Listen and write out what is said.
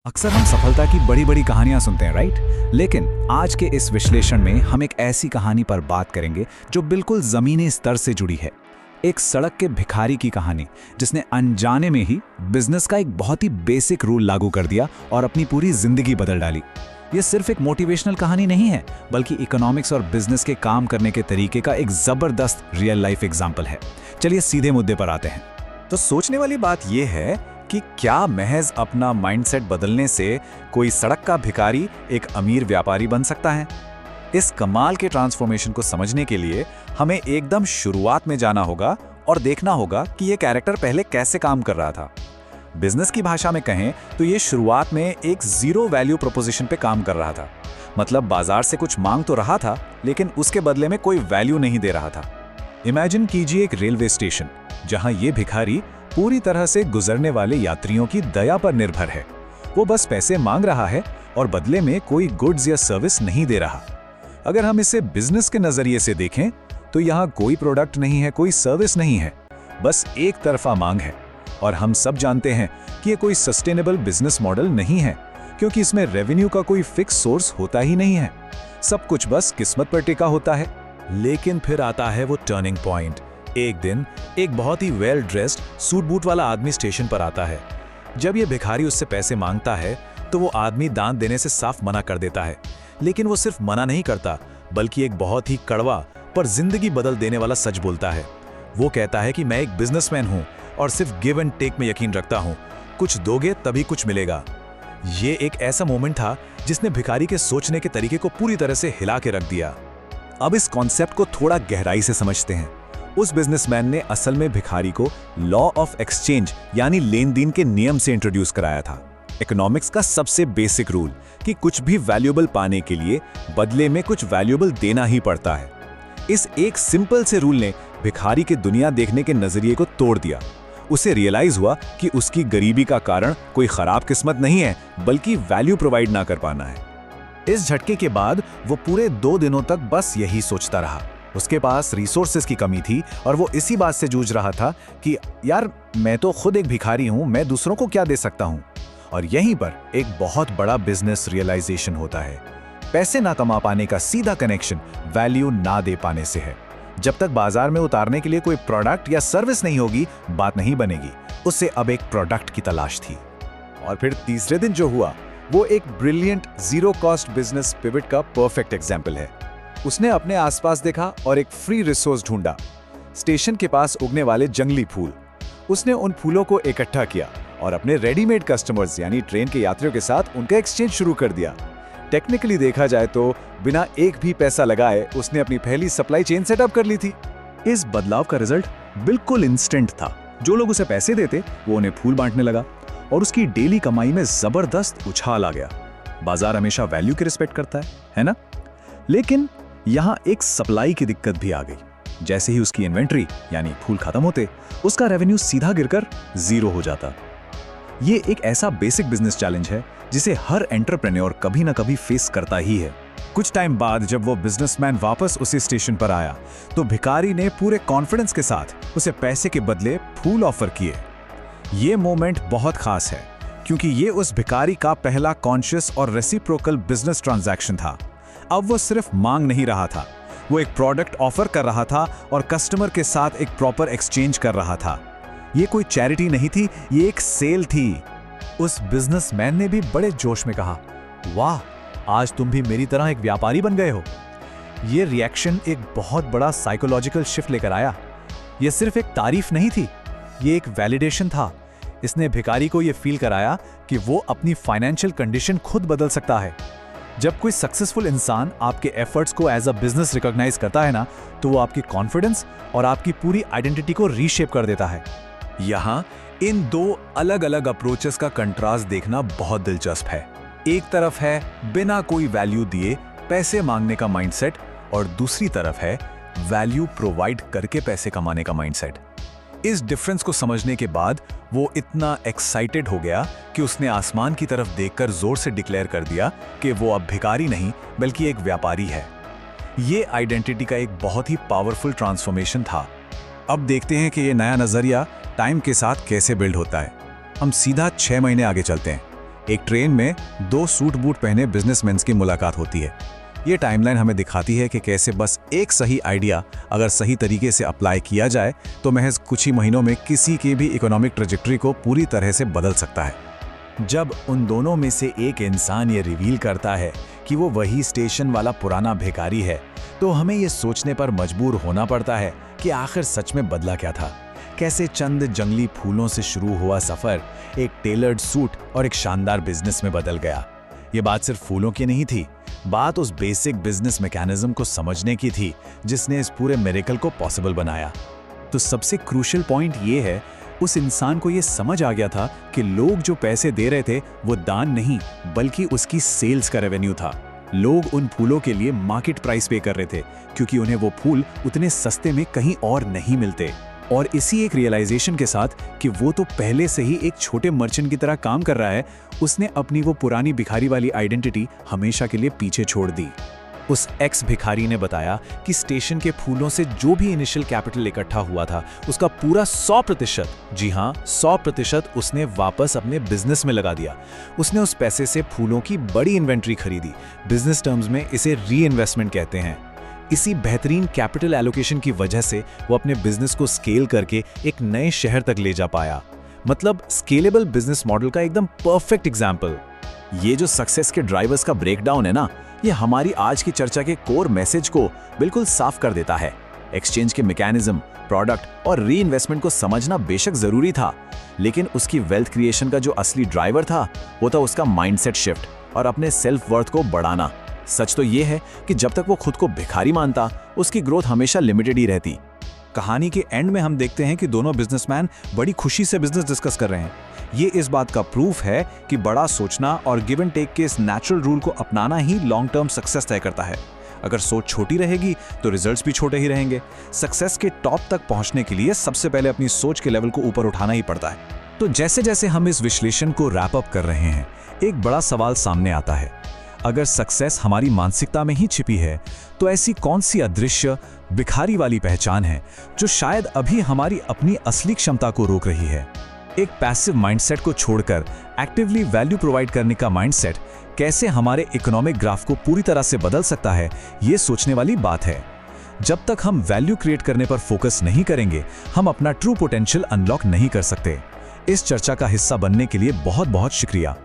अक्सर हम सफलता की बड़ी बड़ी कहानियां सुनते हैं, राइट? लेकिन आज के इस विश्लेषण में हम एक ऐसी कहानी पर बात करेंगे जो बिल्कुल जमीनी स्तर से जुड़ी है। एक सड़क के भिखारी की कहानी, जिसने अनजाने में ही बिजनेस का एक बहुत ही बेसिक रूल लागू कर दिया और अपनी पूरी जिंदगी बदल डाली। ये सिर्फ एक मोटिवेशनल कहानी नहीं है, बल्कि इकोनॉमिक्स और बिजनेस के काम करने के तरीके का एक जबरदस्त रियल लाइफ एग्जाम्पल है। चलिए सीधे मुद्दे पर आते हैं। तो सोचने वाली बात यह है कि क्या महज अपना माइंडसेट बदलने से कोई सड़क का भिखारी एक अमीर व्यापारी बन सकता है? इस कमाल के ट्रांसफॉर्मेशन को समझने के लिए हमें एकदम शुरुआत में जाना होगा और देखना होगा कि ये कैरेक्टर पहले कैसे काम कर रहा था। बिजनेस की भाषा में कहें तो ये शुरुआत में एक जीरो वैल्यू प्रोपोजिशन पे काम कर रहा था। मतलब बाजार से कुछ मांग तो रहा था, लेकिन उसके बदले में कोई वैल्यू नहीं दे रहा था। इमेजिन कीजिए एक रेलवे स्टेशन जहां ये भिखारी पूरी तरह से गुजरने वाले यात्रियों की दया पर निर्भर है। वो बस पैसे मांग रहा है और बदले में कोई गुड्स या सर्विस नहीं दे रहा। अगर हम इसे बिजनेस के नजरिए से देखें तो यहाँ कोई प्रोडक्ट नहीं है, कोई सर्विस नहीं है, बस एक तरफा मांग है। और हम सब जानते हैं कि ये कोई सस्टेनेबल बिजनेस मॉडल नहीं है, क्योंकि इसमें रेवेन्यू का कोई फिक्स सोर्स होता ही नहीं है। सब कुछ बस किस्मत पर टिका होता है। लेकिन फिर आता है वो टर्निंग पॉइंट। एक दिन एक बहुत ही वेल ड्रेस्ड सूट बूट वाला आदमी स्टेशन पर आता है। जब ये भिखारी उससे पैसे मांगता है तो वो आदमी दान देने से साफ मना कर देता है। लेकिन वो सिर्फ मना नहीं करता, बल्कि एक बहुत ही कड़वा पर जिंदगी बदल देने वाला सच बोलता है। वो कहता है कि मैं एक बिजनेसमैन हूं और सिर्फ गिव एंड टेक में यकीन रखता हूं। कुछ दोगे तभी कुछ मिलेगा। ये एक ऐसा मोमेंट था जिसने भिखारी के सोचने के तरीके को पूरी तरह से हिला के रख दिया। अब इस कॉन्सेप्ट को थोड़ा गहराई से समझते हैं। उस बिजनेसमैन ने असल में भिखारी को लॉ ऑफ एक्सचेंज यानी लेन देन के नियम से इंट्रोड्यूस कराया था। इकोनॉमिक्स का सबसे बेसिक रूल कि कुछ भी वैल्यूएबल पाने के लिए बदले में कुछ वैल्यूएबल देना ही पड़ता है। इस एक सिंपल से रूल ने भिखारी के दुनिया देखने के नजरिए को तोड़ दिया। उसे रियलाइज हुआ कि उसकी गरीबी का कारण कोई खराब किस्मत नहीं है, बल्कि वैल्यू प्रोवाइड ना कर पाना है। इस झटके के बाद वो पूरे 2 दिनों तक बस यही सोचता रहा। उसके पास रिसोर्सेज की कमी थी और वो इसी बात से जूझ रहा था कि यार, मैं तो खुद एक भिखारी हूं, मैं दूसरों को क्या दे सकता हूं। और यहीं पर एक बहुत बड़ा बिजनेस रियलाइजेशन होता है। पैसे ना कमा पाने का सीधा कनेक्शन वैल्यू ना दे पाने से है। जब तक बाजार में उतारने के लिए कोई प्रोडक्ट या सर्विस नहीं होगी, बात नहीं बनेगी। उससे अब एक प्रोडक्ट की तलाश थी। और फिर तीसरे दिन जो हुआ वो एक brilliant zero cost business pivot का परफेक्ट एग्जाम्पल है। उसने अपने आसपास देखा और एक फ्री रिसोर्स ढूंढा। स्टेशन के पास उगने वाले जंगली फूल। उसने उन फूलों को इकट्ठा किया और अपने रेडीमेड कस्टमर्स यानी ट्रेन के यात्रियों के साथ उनका एक्सचेंज शुरू कर दिया। टेक्निकली देखा जाए तो बिना एक भी पैसा लगाए उसने अपनी पहली सप्लाई चेन सेटअप कर ली थी। इस बदलाव का रिजल्ट बिल्कुल इंस्टेंट था। जो लोग उसे पैसे देते वो उन्हें फूल बांटने लगा और उसकी डेली कमाई में जबरदस्त उछाल आ गया। बाजार हमेशा वैल्यू की रिस्पेक्ट करता है ना? लेकिन यहां एक सप्लाई की दिक्कत भी आ गई। जैसे ही उसकी इन्वेंट्री यानी फूल खत्म होते, उसका रेवेन्यू सीधा गिरकर 0 हो जाता। ये एक ऐसा बेसिक बिजनेस चैलेंज है जिसे हर एंटरप्रेन्योर कभी ना कभी फेस करता ही है। कुछ टाइम बाद जब वो बिजनेसमैन वापस उसी स्टेशन पर आया तो भिखारी ने पूरे कॉन्फिडेंस के साथ उसे पैसे के बदले फूल ऑफर किए। ये मोमेंट बहुत खास है क्योंकि ये उस भिखारी का पहला कॉन्शियस और रेसिप्रोकल बिजनेस ट्रांजैक्शन था। अब वो सिर्फ मांग नहीं रहा था, वो एक प्रोडक्ट ऑफर कर रहा था और कस्टमर के साथ एक प्रॉपर एक्सचेंज कर रहा था। ये कोई चैरिटी नहीं थी, ये एक सेल थी। उस बिजनेसमैन ने भी बड़े जोश में कहा, वाह, आज तुम भी मेरी तरह एक व्यापारी बन गए हो। ये रिएक्शन एक बहुत बड़ा साइकोलॉजिकल शिफ्ट लेकर आया। ये सिर्फ एक तारीफ नहीं थी, ये एक वैलिडेशन था। इसने भिखारी को ये फील कराया कि वो अपनी फाइनेंशियल कंडीशन खुद बदल सकता है। जब कोई सक्सेसफुल इंसान आपके एफर्ट्स को एज अ बिजनेस रिकॉग्नाइज करता है ना, तो वो आपकी कॉन्फिडेंस और आपकी पूरी आइडेंटिटी को रीशेप कर देता है। यहाँ इन 2 अलग अलग अप्रोचेस का कंट्रास्ट देखना बहुत दिलचस्प है। एक तरफ है बिना कोई वैल्यू दिए पैसे मांगने का माइंडसेट और दूसरी तरफ है वैल्यू प्रोवाइड करके पैसे कमाने का माइंडसेट। इस डिफरेंस को समझने के बाद वो इतना एक्साइटेड हो गया कि उसने आसमान की तरफ देखकर जोर से डिक्लेयर कर दिया कि वो अब भिखारी नहीं बल्कि एक व्यापारी है। ये आइडेंटिटी का एक बहुत ही पावरफुल ट्रांसफॉर्मेशन था। अब देखते हैं कि ये नया नजरिया टाइम के साथ कैसे बिल्ड होता है। हम सीधा 6 महीने आगे चलते हैं। एक ट्रेन में दो सूट बूट पहने बिजनेसमैन की मुलाकात होती है। ये टाइमलाइन हमें दिखाती है कि कैसे बस एक सही आइडिया अगर सही तरीके से अप्लाई किया जाए तो महज कुछ ही महीनों में किसी की भी इकोनॉमिक ट्रेजेक्टरी को पूरी तरह से बदल सकता है। जब उन दोनों में से एक इंसान ये रिवील करता है कि वो वही स्टेशन वाला पुराना भिखारी है, तो हमें ये सोचने पर मजबूर होना पड़ता है कि आखिर सच में बदला क्या था। कैसे चंद जंगली फूलों से शुरू हुआ सफर एक टेलर्ड सूट और एक शानदार बिजनेस में बदल गया। ये बात सिर्फ फूलों की नहीं थी, बात उस बेसिक बिजनेस मैकेनिज्म को समझने की थी जिसने इस पूरे मिरेकल को पॉसिबल बनाया। तो सबसे क्रूशियल पॉइंट ये है, उस इंसान को ये समझ आ गया था कि लोग जो पैसे दे रहे थे वो दान नहीं बल्कि उसकी सेल्स का रेवेन्यू था। लोग उन फूलों के लिए मार्केट प्राइस पे कर रहे थे क्योंकि उन्हें वो फूल उतने सस्ते में कहीं और नहीं मिलते। और इसी एक रियलाइजेशन के साथ कि वो तो पहले से ही एक छोटे मर्चेंट की तरह काम कर रहा है, उसने अपनी वो पुरानी भिखारी वाली आइडेंटिटी हमेशा के लिए पीछे छोड़ दी। उस एक्स भिखारी ने बताया कि स्टेशन के फूलों से जो भी इनिशियल कैपिटल इकट्ठा हुआ था उसका पूरा 100%, जी हाँ 100% उसने वापस अपने बिजनेस में लगा दिया। उसने उस पैसे से फूलों की बड़ी इन्वेंट्री खरीदी। बिजनेस टर्म्स में इसे री इन्वेस्टमेंट कहते हैं। इसी बेहतरीन कैपिटल एलोकेशन की वजह से वो अपने बिजनेस को स्केल करके एक नए शहर तक ले जा पाया। मतलब स्केलेबल बिजनेस मॉडल का एकदम परफेक्ट एग्जाम्पल। ये जो सक्सेस के ड्राइवर्स का ब्रेकडाउन है ना, ये हमारी आज की चर्चा के कोर मैसेज को बिल्कुल साफ कर देता है। एक्सचेंज के मैकेनिज्म, प्रोडक्ट और री इन्वेस्टमेंट को समझना बेशक जरूरी था, लेकिन उसकी वेल्थ क्रिएशन का जो असली ड्राइवर था वो था उसका माइंडसेट शिफ्ट और अपने सेल्फ वर्थ को बढ़ाना। सच तो ये है कि जब तक वो खुद को भिखारी मानता, उसकी ग्रोथ हमेशा लिमिटेड ही रहती। कहानी के एंड में हम देखते हैं कि दोनों बिजनेसमैन बड़ी खुशी से बिजनेस डिस्कस कर रहे हैं। ये इस बात का प्रूफ है कि बड़ा सोचना और गिव एंड टेक के इस नेचुरल रूल को अपनाना ही लॉन्ग टर्म सक्सेस तय करता है। अगर सोच छोटी रहेगी तो रिजल्ट्स भी छोटे ही रहेंगे। सक्सेस के टॉप तक पहुंचने के लिए सबसे पहले अपनी सोच के लेवल को ऊपर उठाना ही पड़ता है। तो जैसे जैसे हम इस विश्लेषण को रैप अप कर रहे हैं, एक बड़ा सवाल सामने आता है। अगर सक्सेस हमारी मानसिकता में ही छिपी है, तो ऐसी कौन सी अदृश्य भिखारी वाली पहचान है जो शायद अभी हमारी अपनी असली क्षमता को रोक रही है? एक पैसिव माइंडसेट को छोड़कर एक्टिवली वैल्यू प्रोवाइड करने का माइंडसेट कैसे हमारे इकोनॉमिक ग्राफ को पूरी तरह से बदल सकता है, ये सोचने वाली बात है। जब तक हम वैल्यू क्रिएट करने पर फोकस नहीं करेंगे, हम अपना ट्रू पोटेंशियल अनलॉक नहीं कर सकते। इस चर्चा का हिस्सा बनने के लिए बहुत बहुत शुक्रिया।